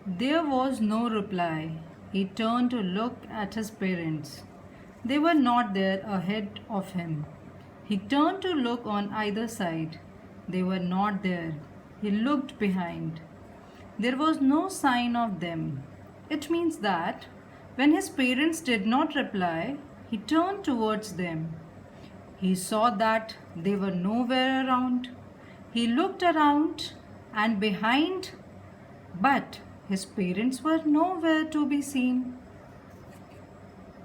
There was no reply. He turned to look at his parents. They were not there ahead of him. He turned to look on either side. They were not there. He looked behind. There was no sign of them. It means that when his parents did not reply, he turned towards them. He saw that they were nowhere around. He looked around and behind, but his parents were nowhere to be seen.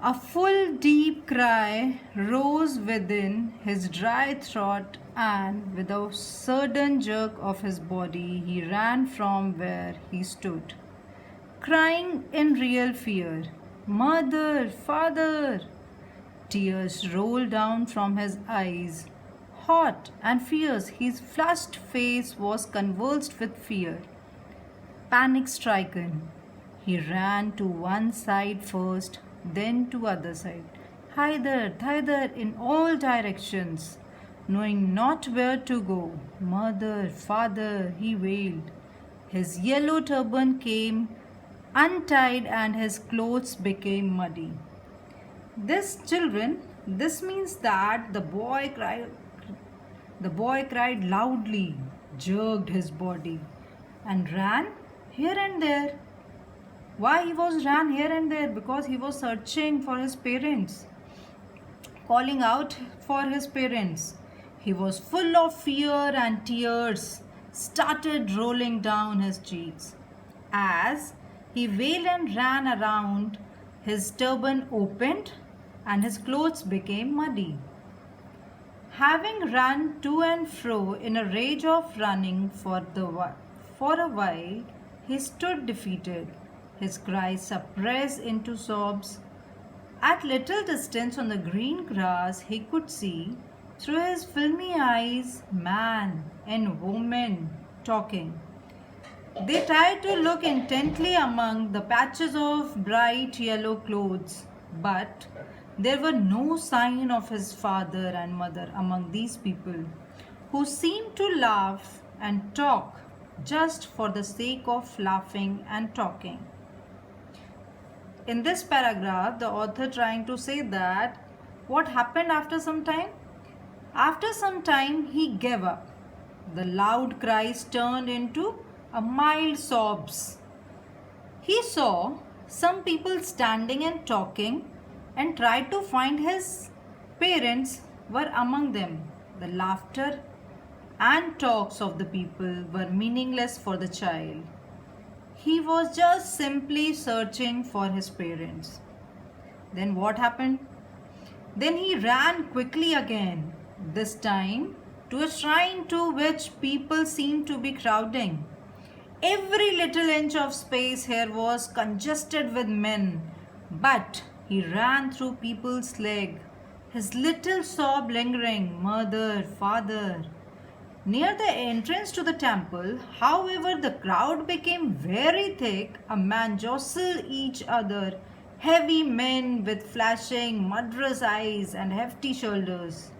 A full deep cry rose within his dry throat, and with a sudden jerk of his body, he ran from where he stood, crying in real fear, "Mother, father!" Tears rolled down from his eyes. Hot and fierce, his flushed face was convulsed with fear. Panic striken, he ran to one side first, then to other side, hither, thither, in all directions, knowing not where to go. "Mother, father!" he wailed. His yellow turban came untied and his clothes became muddy. This means that the boy cried loudly, jerked his body, and ran here and there. Why he was ran here and there? Because he was searching for his parents, calling out for his parents. He was full of fear and tears started rolling down his cheeks. As he wailed and ran around, his turban opened and his clothes became muddy. Having run to and fro in a rage of running for a while, he stood defeated, his cries suppressed into sobs. At little distance on the green grass, he could see, through his filmy eyes, man and woman talking. They tried to look intently among the patches of bright yellow clothes, but there were no sign of his father and mother among these people, who seemed to laugh and talk just for the sake of laughing and talking. In this paragraph, the author trying to say that what happened after some time? After some time, he gave up. The loud cries turned into a mild sobs. He saw some people standing and talking and tried to find his parents were among them. The laughter and talks of the people were meaningless for the child. He was just simply searching for his parents. Then what happened? Then he ran quickly again, this time to a shrine to which people seemed to be crowding. Every little inch of space here was congested with men, but he ran through people's leg, his little sob lingering, "Mother, father." Near the entrance to the temple, however, the crowd became very thick. A man jostled each other, heavy men with flashing, murderous eyes and hefty shoulders.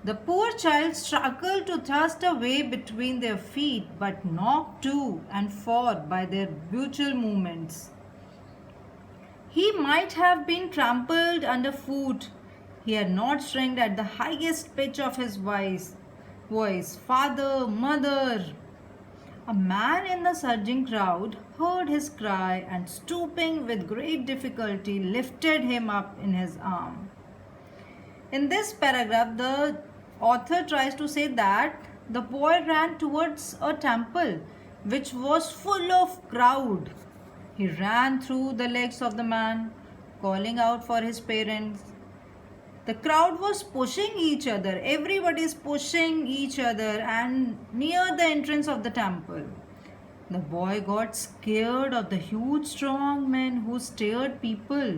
The poor child struggled to thrust a way between their feet, but knocked to and fro by their brutal movements. He might have been trampled underfoot. He had not shrieked at the highest pitch of his voice, "Father, mother." A man in the surging crowd heard his cry and, stooping with great difficulty, lifted him up in his arm. In this paragraph, the author tries to say that the boy ran towards a temple which was full of crowd. He ran through the legs of the man, calling out for his parents. The crowd was pushing each other. Everybody is pushing each other and near the entrance of the temple. The boy got scared of the huge strong men who stared people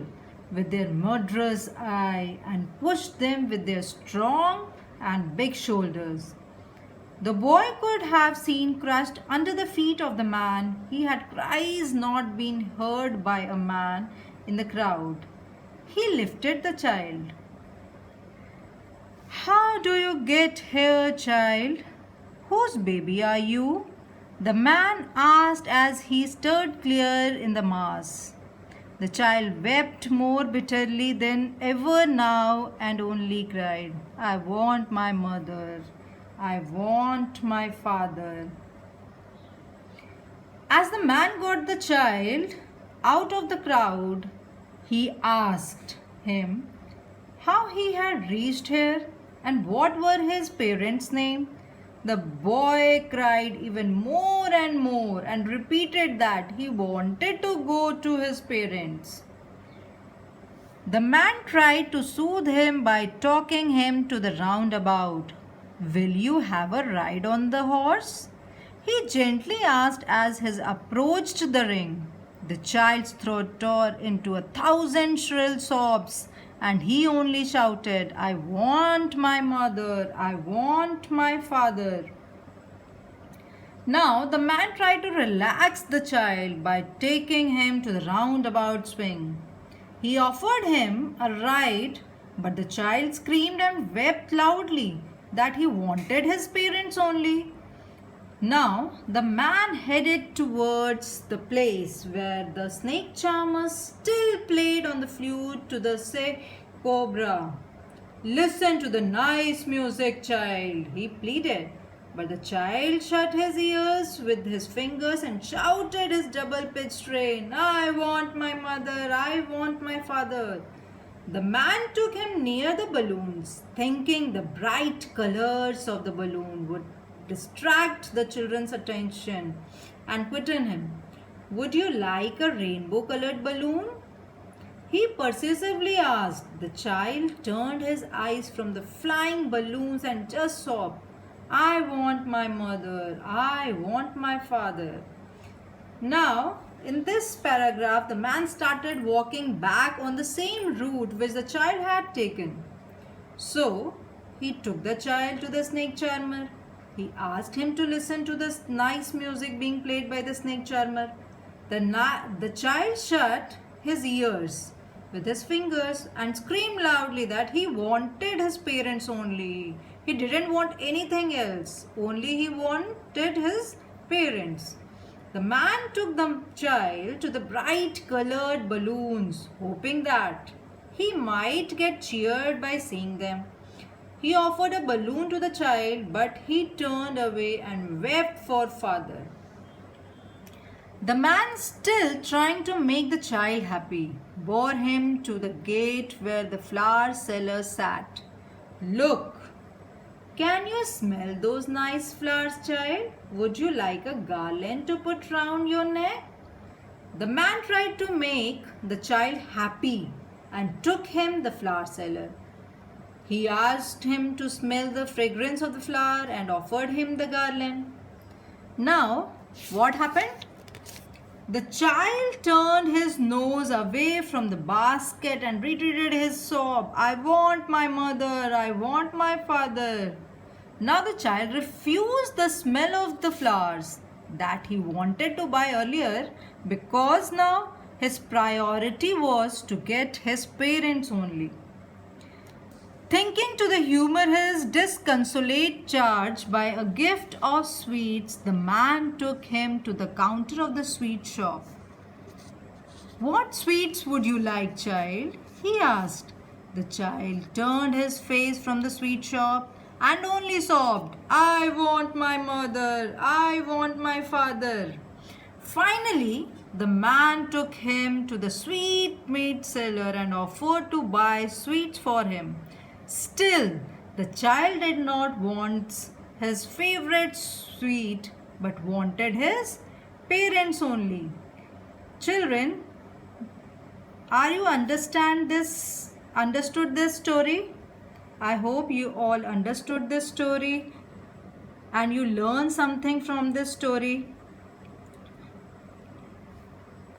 with their murderous eye and pushed them with their strong and big shoulders. The boy could have seen crushed under the feet of the man. He had cries not been heard by a man in the crowd. He lifted the child. "How do you get here, child? Whose baby are you?" The man asked as he stirred clear in the mass. The child wept more bitterly than ever now and only cried, I want my mother. I want my father. As the man got the child out of the crowd, he asked him how he had reached here and what were his parents' name. The boy cried even more and more and repeated that he wanted to go to his parents. The man tried to soothe him by talking him to the roundabout. Will you have a ride on the horse? He gently asked as he approached the ring. The child's throat tore into 1,000 shrill sobs, and he only shouted, I want my mother, I want my father. Now the man tried to relax the child by taking him to the roundabout swing. He offered him a ride, but the child screamed and wept loudly that he wanted his parents only. Now the man headed towards the place where the snake charmer still played on the flute to the say cobra. Listen to the nice music, child, he pleaded. But the child shut his ears with his fingers and shouted his double-pitched strain, I want my mother, I want my father. The man took him near the balloons, thinking the bright colors of the balloon would distract the children's attention, and questioned him, would you like a rainbow-colored balloon? He persuasively asked. The child turned his eyes from the flying balloons and just sobbed, I want my mother, I want my father. Now, in this paragraph, the man started walking back on the same route which the child had taken. So, he took the child to the snake charmer. He asked him to listen to the nice music being played by the snake charmer. The child shut his ears with his fingers and screamed loudly that he wanted his parents only. He didn't want anything else. Only he wanted his parents. The man took the child to the bright colored balloons, hoping that he might get cheered by seeing them. He offered a balloon to the child, but he turned away and wept for father. The man, still trying to make the child happy, bore him to the gate where the flower seller sat. Look, can you smell those nice flowers, child? Would you like a garland to put round your neck? The man tried to make the child happy and took him the flower seller. He asked him to smell the fragrance of the flower and offered him the garland. Now, what happened? The child turned his nose away from the basket and repeated his sob, I want my mother, I want my father. Now the child refused the smell of the flowers that he wanted to buy earlier because now his priority was to get his parents only. Thinking to humor his disconsolate charge by a gift of sweets, the man took him to the counter of the sweet shop. What sweets would you like, child? He asked. The child turned his face from the sweet shop and only sobbed, I want my mother, I want my father. Finally, the man took him to the sweetmeat seller and offered to buy sweets for him. Still, the child did not want his favorite sweet but wanted his parents only. Children, are you understood this story? I hope you all understood this story and you learned something from this story.